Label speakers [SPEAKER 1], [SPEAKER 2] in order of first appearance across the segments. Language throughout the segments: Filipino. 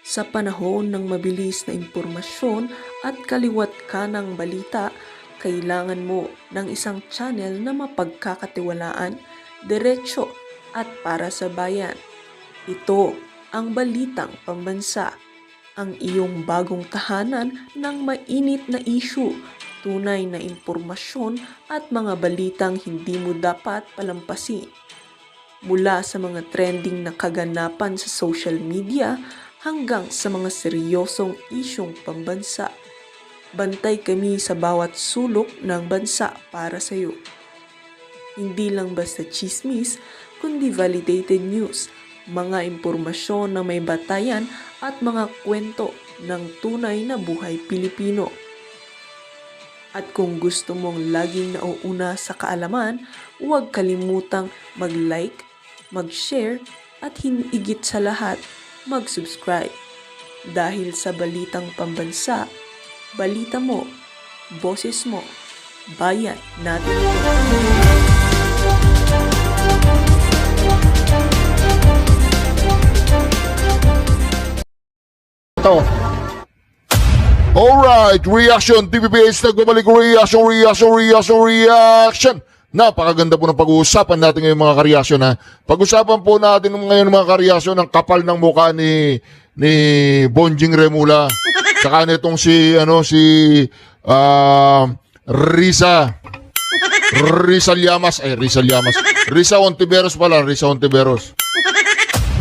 [SPEAKER 1] Sa panahon ng mabilis na impormasyon at kaliwat kanang balita, kailangan mo ng isang channel na mapagkakatiwalaan, diretsyo at para sa bayan. Ito ang Balitang Pambansa, ang iyong bagong tahanan ng mainit na issue, tunay na impormasyon at mga balitang hindi mo dapat palampasin. Mula sa mga trending na kaganapan sa social media hanggang sa mga seryosong isyong pambansa. Bantay kami sa bawat sulok ng bansa para sa iyo. Hindi lang basta chismis, kundi validated news, mga impormasyon na may batayan at mga kwento ng tunay na buhay Pilipino. At kung gusto mong laging nauuna sa kaalaman, huwag kalimutang mag-like, mag-share at higit sa lahat, mag-subscribe. Dahil sa Balitang Pambansa, balita mo, boses mo, bayan natin
[SPEAKER 2] ito. Alright, reaction TVPH, nagbabalik reaction. Napakaganda po ng pag-uusapan natin ngayon mga kareaksyon ha. Pag-usapan po natin ngayon mga kareaksyon ng kapal ng mukha ni Bonjing Remula. Saka nitong Risa Ontiveros.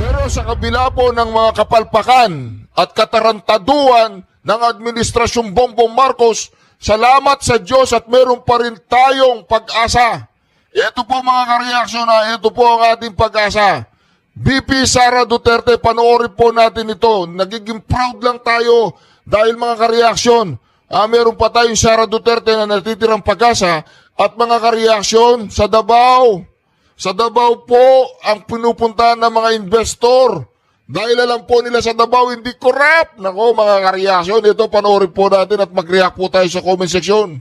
[SPEAKER 2] Pero sa kabila po ng mga kapalpakan at katarantaduan ng Administrasyong Bongbong Marcos, salamat sa Diyos at meron pa rin tayong pag-asa. Ito po mga kareaksyon na, ito po ang ating pag-asa. VP Sara Duterte, panoorin po natin ito. Nagiging proud lang tayo dahil mga kareaksyon, meron pa tayong Sara Duterte na natitirang pag-asa at mga kareaksyon sa Davao. Sa Davao po ang pinupuntahan ng mga investor. Dahil alam po nila sa Davao hindi corrupt. Nako mga kareaksyon, ito panoorin po natin at mag-react po tayo sa comment section.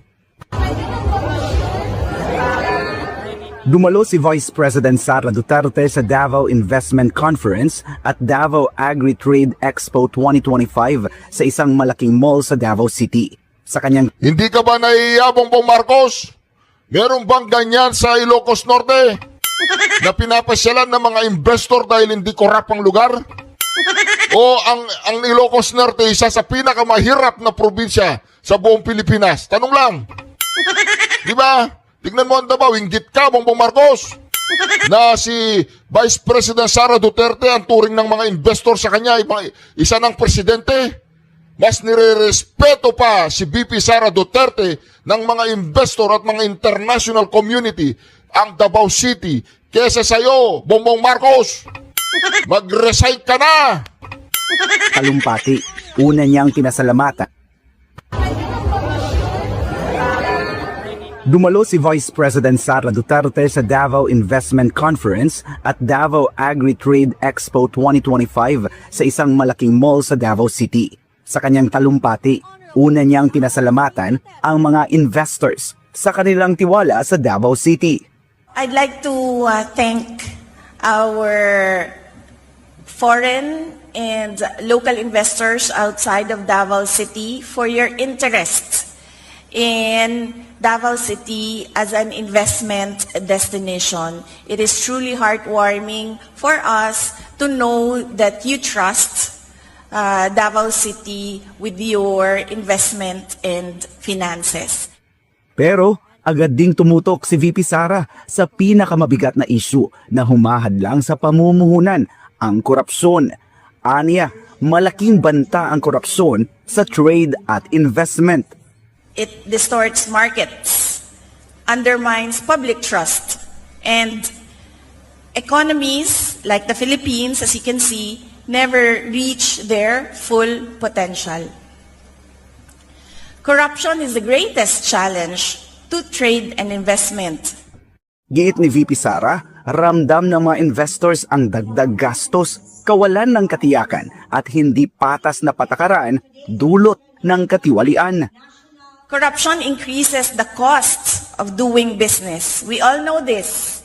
[SPEAKER 3] Dumalo si Vice President Sara Duterte sa Davao Investment Conference at Davao Agri-Trade Expo 2025 sa isang malaking mall sa Davao City. Sa kanyang
[SPEAKER 2] Hindi ka ba naiiya, Bongbong Marcos? Meron bang ganyan sa Ilocos Norte? Na pinapasyalan ng mga investor dahil hindi corrupt ang lugar? O ang Ilocos Norte isa sa pinakamahirap na probinsya sa buong Pilipinas? Tanong lang. Di ba? Tignan mo ang Davao, inggit ka, Bongbong Marcos. Na si Vice President Sara Duterte, ang turing ng mga investor sa kanya, isa ng presidente. Mas nire-respeto pa si VP Sara Duterte ng mga investor at mga international community ang Davao City kesa sa'yo, Bongbong Marcos. Mag-resign ka na!
[SPEAKER 3] talumpati, una niyang pinasalamatan. Dumalo si Vice President Sara Duterte sa Davao Investment Conference at Davao Agri-Trade Expo 2025 sa isang malaking mall sa Davao City. Sa kanyang talumpati, una niyang pinasalamatan ang mga investors sa kanilang tiwala sa Davao City.
[SPEAKER 4] I'd like to thank our foreign and local investors outside of Davao City for your interest in Davao City as an investment destination. It is truly heartwarming for us to know that you trust Davao City with your investment and finances.
[SPEAKER 3] Pero agad ding tumutok si VP Sara sa pinakamabigat na issue na humahadlang sa pamumuhunan, ang korupsyon. Aniya, malaking banta ang korupsyon sa trade at investment.
[SPEAKER 4] It distorts markets, undermines public trust, and economies like the Philippines, as you can see, never reach their full potential. Corruption is the greatest challenge to trade and investment.
[SPEAKER 3] Giit ni VP Sara, ramdam ng mga investors ang dagdag gastos, kawalan ng katiyakan at hindi patas na patakaran dulot ng katiwalian.
[SPEAKER 4] Corruption increases the cost of doing business. We all know this.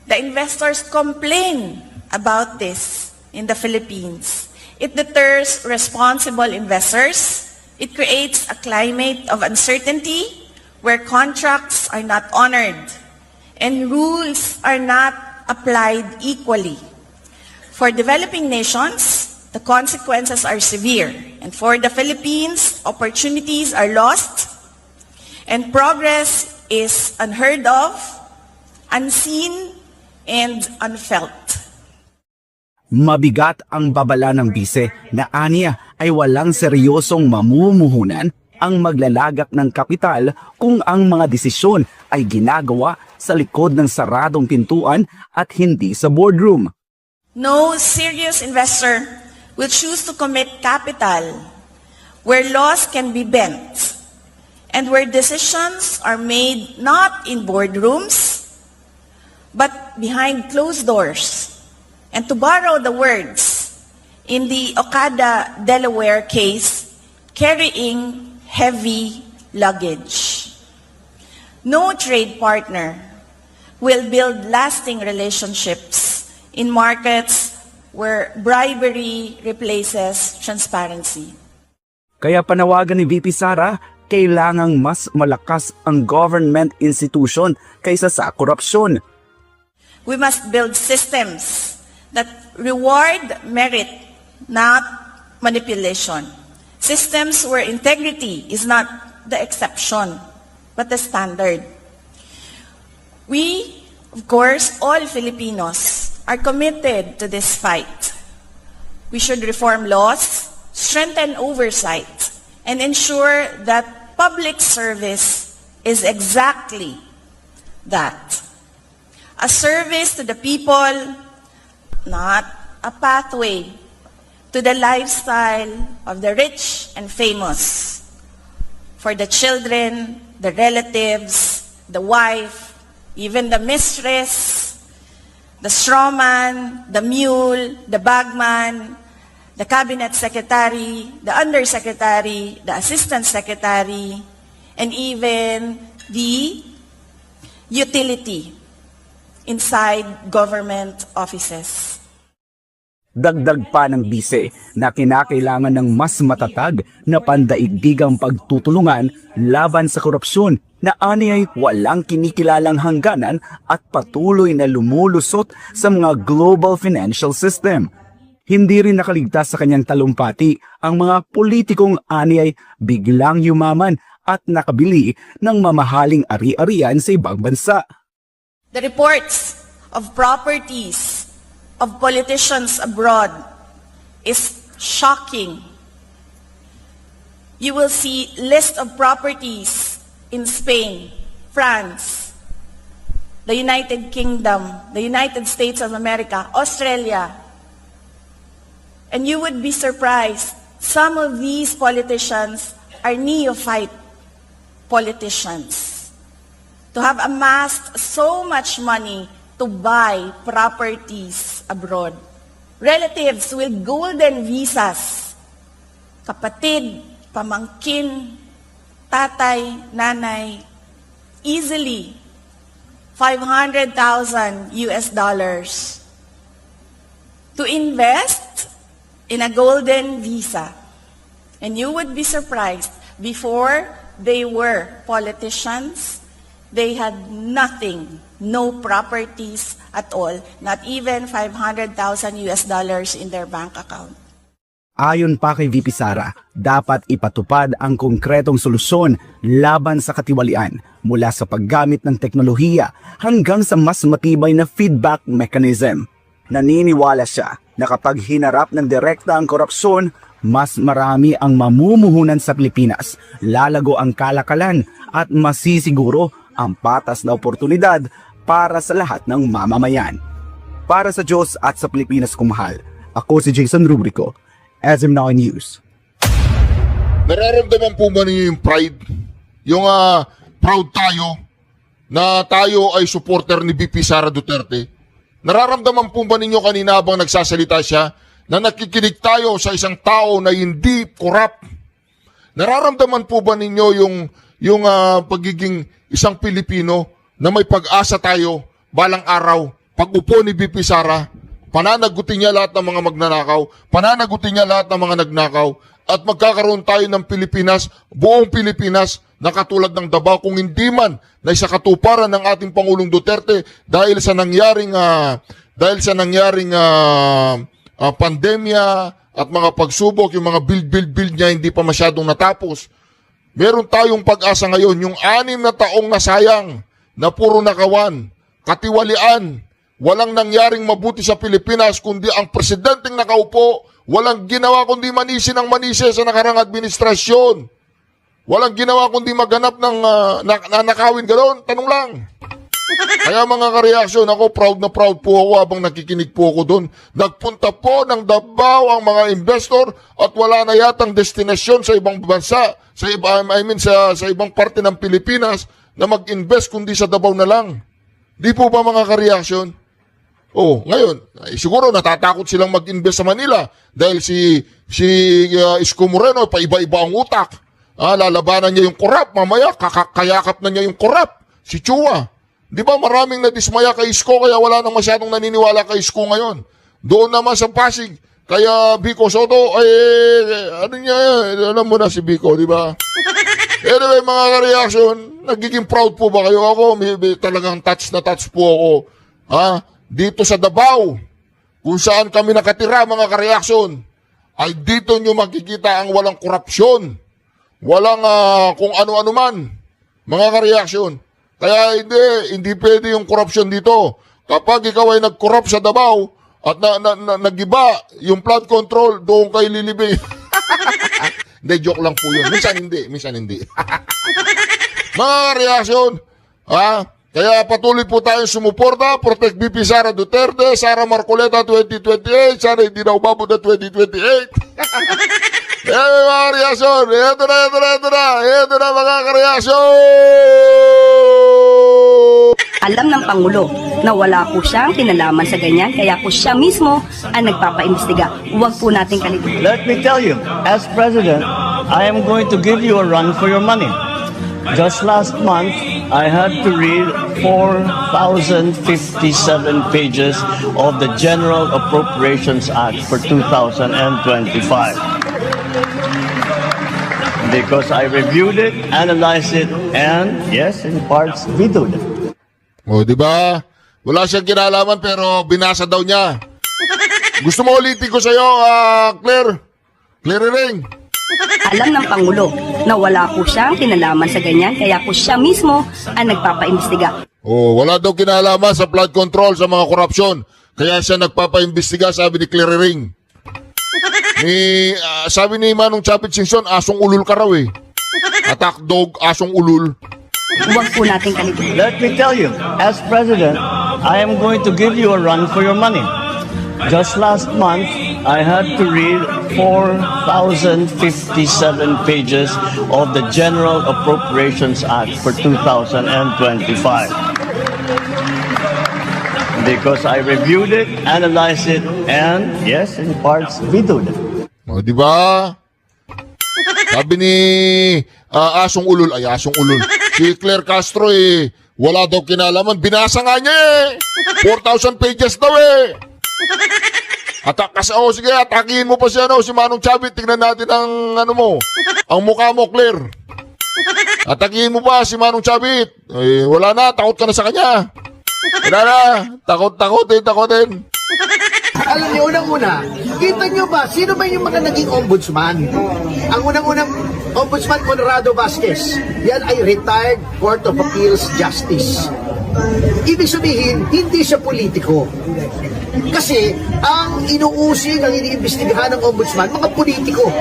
[SPEAKER 4] The investors complain about this in the Philippines. It deters responsible investors. It creates a climate of uncertainty where contracts are not honored and rules are not applied equally. For developing nations, the consequences are severe. And for the Philippines, opportunities are lost and progress is unheard of, unseen, and unfelt.
[SPEAKER 3] Mabigat ang babala ng bise na aniya ay walang seryosong mamumuhunan ang maglalagak ng kapital kung ang mga desisyon ay ginagawa sa likod ng saradong pintuan at hindi sa boardroom.
[SPEAKER 4] No serious investor will choose to commit capital where laws can be bent and where decisions are made not in boardrooms but behind closed doors. And to borrow the words in the Okada, Delaware case, carrying heavy luggage. No trade partner will build lasting relationships in markets where bribery replaces transparency.
[SPEAKER 3] Kaya panawagan ni VP Sara, kailangang mas malakas ang government institution kaysa sa korupsyon.
[SPEAKER 4] We must build systems that reward merit, not manipulation. Systems where integrity is not the exception, but the standard. We, of course, all Filipinos, are committed to this fight. We should reform laws, strengthen oversight, and ensure that public service is exactly that. A service to the people, not a pathway to the lifestyle of the rich and famous. For the children, the relatives, the wife, even the mistress, the strawman, the mule, the bagman, the cabinet secretary, the undersecretary, the assistant secretary, and even the utility inside government offices.
[SPEAKER 3] Dagdag pa ng bise na kinakailangan ng mas matatag na pandaigdigang pagtutulungan laban sa korupsyon na aniyay walang kinikilalang hangganan at patuloy na lumulusot sa mga global financial system. Hindi rin nakaligtas sa kanyang talumpati ang mga politikong aniyay biglang yumaman at nakabili ng mamahaling ari-arian sa ibang bansa.
[SPEAKER 4] The reports of properties of politicians abroad is shocking. You will see list of properties in Spain, France, the United Kingdom, the United States of America, Australia. And you would be surprised, some of these politicians are neophyte politicians. To have amassed so much money to buy properties abroad. Relatives with golden visas, kapatid, pamangkin, tatay, nanay, easily $500,000 to invest in a golden visa. And you would be surprised, before they were politicians, they had nothing, no properties at all, not even $500,000 in their bank account.
[SPEAKER 3] Ayon pa kay VP Sara, dapat ipatupad ang konkretong solusyon laban sa katiwalian mula sa paggamit ng teknolohiya hanggang sa mas matibay na feedback mechanism. Naniniwala siya na kapag hinarap ng direkta ang korupsyon, mas marami ang mamumuhunan sa Pilipinas, lalago ang kalakalan at masisiguro ang patas na oportunidad para sa lahat ng mamamayan. Para sa Diyos at sa Pilipinas kumahal, ako si Jason Rubrico, SM9 News.
[SPEAKER 2] Nararamdaman po ba ninyo yung pride? Yung proud tayo na tayo ay supporter ni VP Sara Duterte? Nararamdaman po ba ninyo kanina habang nagsasalita siya na nakikinig tayo sa isang tao na hindi corrupt? Nararamdaman po ba ninyo yung pagiging isang Pilipino na may pag-asa tayo balang araw pag upo ni VP Sara pananagutin niya lahat ng mga magnanakaw, pananagutin niya lahat ng mga nagnakaw, at magkakaroon tayo ng Pilipinas, buong Pilipinas, na katulad ng Davao, kung hindi man na isa katuparan ng ating Pangulong Duterte dahil sa nangyaring pandemya at mga pagsubok, yung mga build niya hindi pa masyadong natapos. Meron tayong pag-asa ngayon, yung 6 na taong nasayang, na puro nakawan, katiwalian, walang nangyaring mabuti sa Pilipinas, kundi ang presidenteng nakaupo, walang ginawa kundi manisi ng manisi sa nakarang administrasyon. Walang ginawa kundi maghanap ng nakawin gano'n. Tanong lang. Kaya mga kareaksyon, ako proud na proud po ako habang nakikinig po ako doon. Nagpunta po ng Davao ang mga investor at wala na yatang destinasyon sa ibang bansa, sa ibang parte ng Pilipinas na mag-invest kundi sa Davao na lang. Di po ba mga kareaksyon? Oh, ngayon, siguro natatakot silang mag-invest sa Manila dahil si Isko Moreno paiba-iba ang utak. Lalabanan niya yung korap, mamaya kayakap na niya yung korap, si Chua. Di ba maraming nadismaya kay Isko kaya wala nang masyadong naniniwala kay Isko ngayon. Doon naman sa Pasig, kaya Vico Soto, alam mo na si Vico, di ba? Anyway, mga ka-reaction, nagiging proud po ba kayo? Ako, may talagang touch na touch po ako. Dito sa Davao, kung saan kami nakatira, mga ka-reaction, ay dito nyo makikita ang walang korupsyon. Walang kung ano-ano man, mga ka-reaction. Kaya hindi pwede yung korupsyon dito. Kapag ikaw ay nag-corrupt sa Davao at nag-iba yung flood control, doon kay lilibing. Hindi, joke lang po yun. Minsan hindi. Mga ka-reaction, kaya patuloy po tayong sumuporta, protect VP Sara Duterte, Sara Marcoleta 2028, sana hindi na umabot na 2028. Mga kareaksyon, ito na mga kareaksyon!
[SPEAKER 5] Alam ng Pangulo na wala po siyang kinalaman sa ganyan, kaya po siya mismo ang nagpapaimbestiga. Huwag po nating kalimutan.
[SPEAKER 6] Let me tell you, as president, I am going to give you a run for your money. Just last month, I had to read 4,057 pages of the General Appropriations Act for 2025. Because I reviewed it, analyzed it, and yes, in parts, vetoed it.
[SPEAKER 2] O, di ba? Wala siyang kinalaman pero binasa daw niya. Gusto mo ulitin ko sa'yo, Claire? Claire Ring.
[SPEAKER 5] Alam ng Pangulo na wala po siyang kinalaman sa ganyan, kaya po siya mismo ang nagpapaimbestiga.
[SPEAKER 2] Wala daw kinalaman sa flood control, sa mga korupsyon. Kaya siya nagpapaimbestiga, sabi ni Claire Ring. Sabi ni Manong Chapit Singson, asong ulul ka raw eh. Attack dog, asong ulul.
[SPEAKER 5] Huwag po nating kalimutan.
[SPEAKER 6] Let me tell you, as president, I am going to give you a run for your money. Just last month, I had to read 4,057 pages of the General Appropriations Act for 2025. Because I reviewed it, analyzed it, and yes, in parts, vetoed it.
[SPEAKER 2] O, di ba? Sabi ni Asong Ulul, si Claire Castro wala daw kinalaman. Binasa nga niya 4,000 pages daw Sige, atakihin mo pa siya, si Manong Chavit. Tingnan natin ang ang mukha mo, Claire. Atakihin mo pa si Manong Chavit. Wala na, takot ka na sa kanya. Wala na, takotin.
[SPEAKER 7] Alam niyo, unang-una, kita niyo ba, sino ba yung mga naging ombudsman? Ang unang-unang ombudsman, Conrado Vasquez. Yan ay retired Court of Appeals Justice. Ibig sabihin, hindi siya politiko. Kasi, ang inuusig, ang iniimbestigahan ng ombudsman, mga politiko.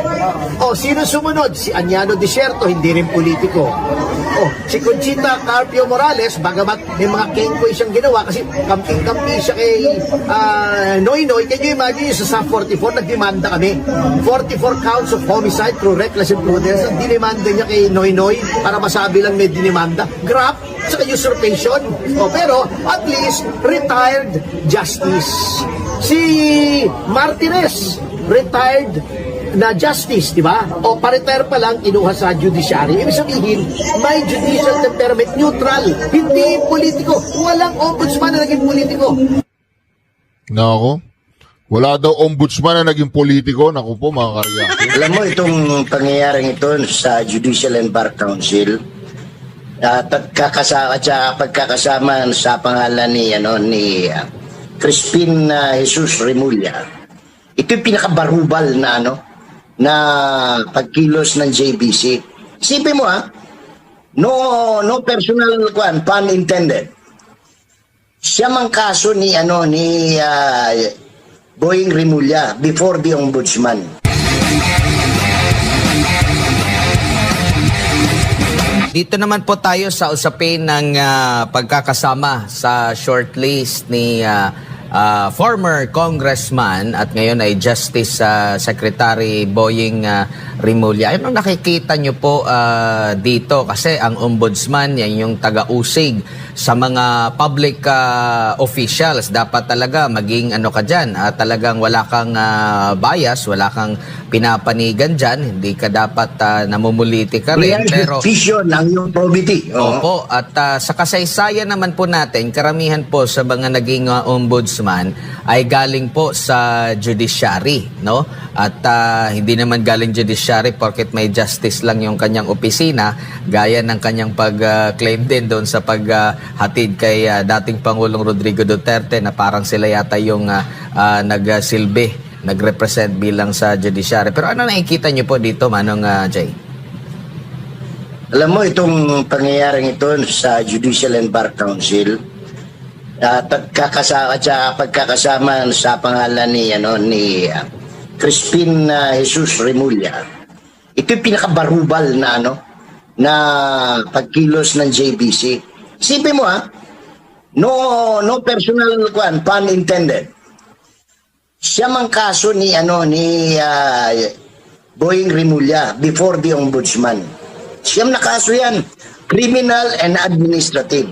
[SPEAKER 7] Sino sumunod? Si Aniano Desierto, hindi rin politiko. Si Conchita Carpio Morales, bagamat may mga kengkoy siyang ginawa, kasi kamping-kampi siya kay Noynoy. Can you imagine, sa SAF 44, nagdemanda kami. 44 counts of homicide through reckless imprudence. Ang dinimanda niya kay Noynoy, para masabi lang may dinimanda. Graft, saka usurpation. Pero, at least, retired justice. Si Martinez, retired na justice, di ba? Pa-retire pa lang, kinuha sa judiciary. Ibig sabihin, may judicial temperament, neutral, hindi politiko. Walang ombudsman na naging politiko.
[SPEAKER 2] Nako, Wala daw ombudsman na naging politiko. Naku po mga karyakin.
[SPEAKER 8] Alam mo itong pangyayaring ito sa Judicial and Bar Council, pagkakasama sa pangalan ni Crispin Jesus Remulla, ito yung pinakabarubal na pagkilos ng JBC. Isipin mo no personal pun intended. Siya mang kaso ni Boying Remulla before the ombudsman.
[SPEAKER 9] Dito naman po tayo sa usapin ng pagkakasama sa shortlist ni former congressman at ngayon ay Justice Secretary Boying Remulla. Ano nakikita nyo po dito? Kasi ang ombudsman, yan yung taga-usig sa mga public officials. Dapat talaga maging ka dyan. Talagang wala kang bias, wala kang pinapanigan dyan. Hindi ka dapat namumuliti ka rin. Pero
[SPEAKER 8] Vision ng yung probity.
[SPEAKER 9] opo, at sa kasaysayan naman po natin, karamihan po sa mga naging ombudsman ay galing po sa judiciary, no? At hindi naman galing judiciary porket may justice lang yung kanyang opisina, gaya ng kanyang pag-claim din doon sa paghatid kay dating Pangulong Rodrigo Duterte na parang sila yata yung nagsilbi, nag-represent bilang sa judiciary. Pero ano nakikita niyo po dito, Manong Jay?
[SPEAKER 8] Alam mo itong pangyayaring ito sa Judicial and Bar Council, pagkakasama sa pangalan ni Crispin Jesus Remulla, ito yung pinakabarubal na pagkilos ng JBC. Isipin mo no personal pun intended. Siya mang kaso ni Boying Remulla before the ombudsman. Siyam na kaso yan, criminal and administrative.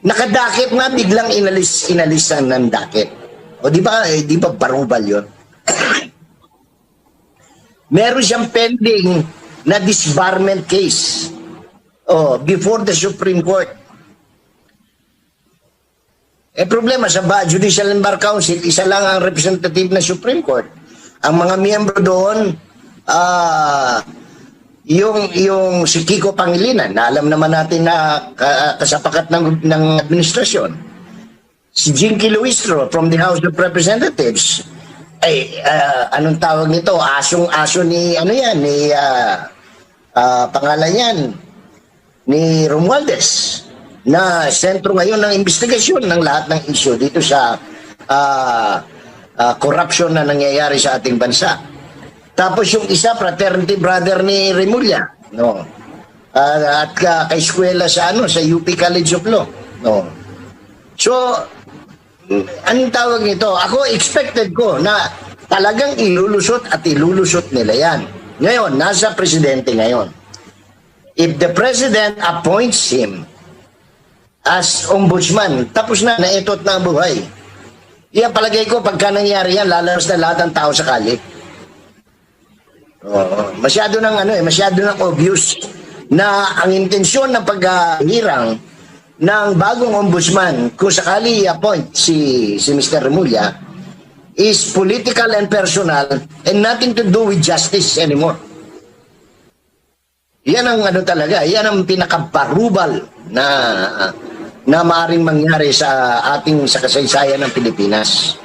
[SPEAKER 8] Nakadakit na biglang inalisan ng dakit. O di ba barubal yun? Meron siyang pending na disbarment case before the Supreme Court. Problema sa Judicial and Bar Council, isa lang ang representative na Supreme Court. Ang mga miyembro doon, yung si Kiko Pangilinan, na alam naman natin na kasapakat ng administrasyon. Si Jinky Luistro from the House of Representatives. Anong tawag nito? Asong-aso ni pangalan yan, ni Romualdez, na sentro ngayon ng investigasyon ng lahat ng issue dito sa corruption na nangyayari sa ating bansa. Tapos yung isa, fraternity brother ni Remulla, no? At kaeskwela sa UP College of Law, no? So, anong tawag nito? Ako, expected ko na talagang ilulusot nila yan. Ngayon, nasa presidente ngayon. If the president appoints him as ombudsman, tapos na, naitot na ang buhay. Yan, palagay ko, pagka nangyari yan, lalabas na lahat ng tao sa kalye. Masyado ng obvious na ang intensyon ng paghirang ng bagong ombudsman kung sakali i-appoint si Mr. Remulla is political and personal and nothing to do with justice anymore. Yan ang talaga, yan ang pinakabarubal na maaaring mangyari sa kasaysayan ng Pilipinas.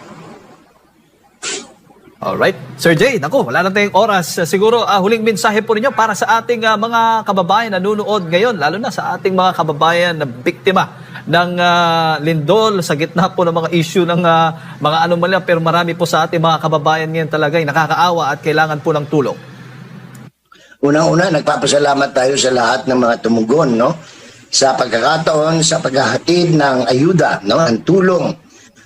[SPEAKER 10] Alright. Sir Jay, naku, wala na tayong oras. Siguro, huling mensahe po ninyo para sa ating mga kababayan na nunood ngayon, lalo na sa ating mga kababayan na biktima ng lindol sa gitna po ng mga issue ng mga anomalya, pero marami po sa ating mga kababayan ngayon talaga ay nakakaawa at kailangan po ng tulong.
[SPEAKER 8] Unang-una, nagpapasalamat tayo sa lahat ng mga tumugon, no? Sa pagkakataon, sa paghahatid ng ayuda, no? Ang tulong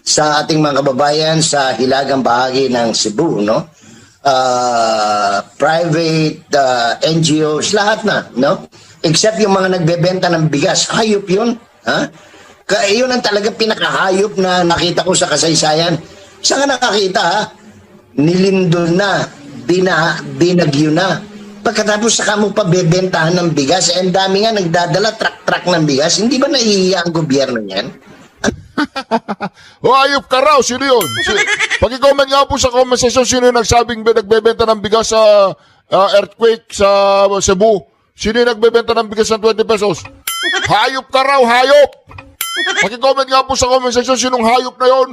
[SPEAKER 8] sa ating mga kababayan sa hilagang bahagi ng Cebu, no? Private NGOs, lahat na, no? Except yung mga nagbebenta ng bigas. Hayop yun, ha? Yun ang talagang pinakahayop na nakita ko sa kasaysayan. Saan ka nakakita, ha? Nilindol na, binagyo na. Pagkatapos saka mo pa bebentahan ng bigas, ang dami nga nagdadala truck ng bigas. Hindi ba nahihiya ang gobyerno niyan?
[SPEAKER 2] O ayop ka raw, sino yun? Pag-comment nga po sa comment section, sino yung nagsabing nagbebenta ng bigas sa earthquake sa Cebu? Sino yung nagbebenta ng bigas ng 20 pesos? Hayop ka raw, hayop! Pag-comment nga po sa comment section, sinong hayop na yon?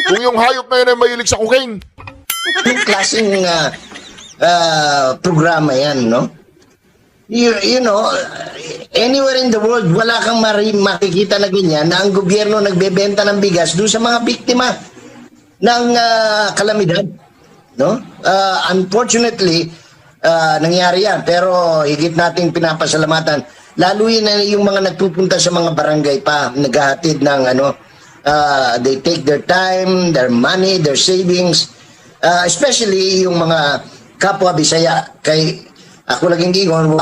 [SPEAKER 2] Kung yung hayop na yun ay mahilig sa cocaine.
[SPEAKER 8] Anong klaseng programa yan, no? You know, anywhere in the world, wala kang makikita na ganyan na ang gobyerno nagbebenta ng bigas doon sa mga biktima ng kalamidad. No? Unfortunately, nangyari yan. Pero higit nating pinapasalamatan. Lalo yun na yung mga nagpupunta sa mga barangay pa, naghahatid ng they take their time, their money, their savings, especially yung mga kapwa Bisaya. Kay ako laging gingon,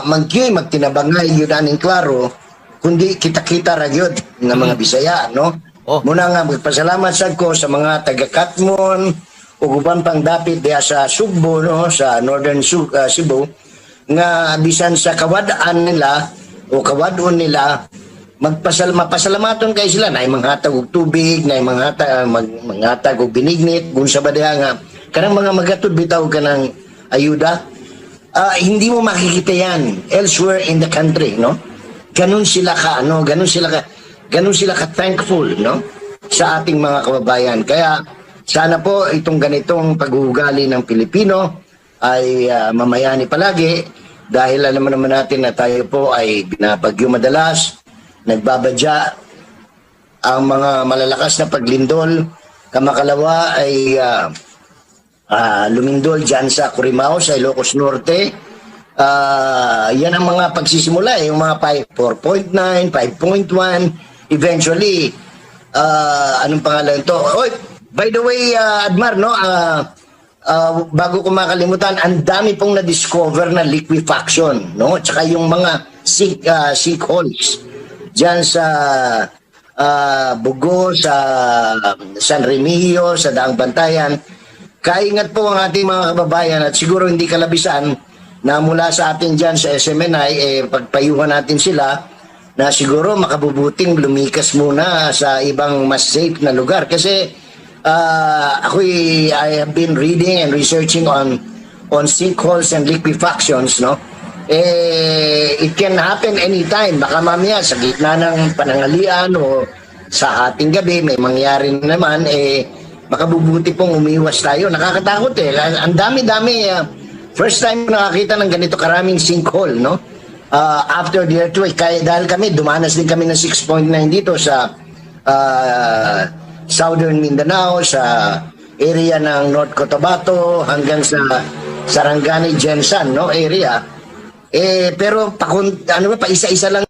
[SPEAKER 8] magtinabangay yun aning klaro, kundi kita-kita ragyod ng mga Bisaya, no?
[SPEAKER 9] Oh.
[SPEAKER 8] Muna nga, magpasalamat sad ko sa mga taga-Katmon, o uban pang dapit diya sa Sugbo, no? Sa Northern Cebu, nga bisan sa kawadaan nila, o kawadon nila, mapasalamaton kayo sila, na manghatag og tubig, na manghatag og binignit, kung sa badiha nga, kanang mga magatod bitaw ka ng ayuda, hindi mo makikita yan elsewhere in the country, no? Ganun sila ka thankful, no? Sa ating mga kababayan. Kaya sana po itong ganitong pag-uugali ng Pilipino ay mamayani palagi dahil alam naman natin na tayo po ay binabagyo madalas, nagbabadya ang mga malalakas na paglindol, kamakalawa ay lumindol dyan sa Curimao, sa Ilocos Norte. Yan ang mga pagsisimula, yung mga 4.9, 5.1, eventually, anong pangalan ito? Oh, by the way, Admar, no, bago ko makalimutan, ang dami pong na-discover na liquefaction, no? Tsaka yung mga sinkholes dyan sa Bugo, sa San Remigio, sa Daang Bantayan. Kaingat po ang ating mga kababayan at siguro hindi kalabisan na mula sa atin dyan sa SMNI, pagpayuhan natin sila na siguro makabubuting lumikas muna sa ibang mas safe na lugar. Kasi I have been reading and researching on sinkholes and liquefactions, no? It can happen anytime. Baka mamaya sa gitna ng panangalian o sa ating gabi may mangyari naman, makabubuti pong umiwas tayo. Nakakatakot Ang dami-dami. First time nakakita ng ganito karaming sinkhole, no? After the earthquake. Dahil kami, dumanas din kami ng 6.9 dito sa Southern Mindanao, sa area ng North Cotabato, hanggang sa Sarangani, Jensan, no? Area. Pero pa isa-isa lang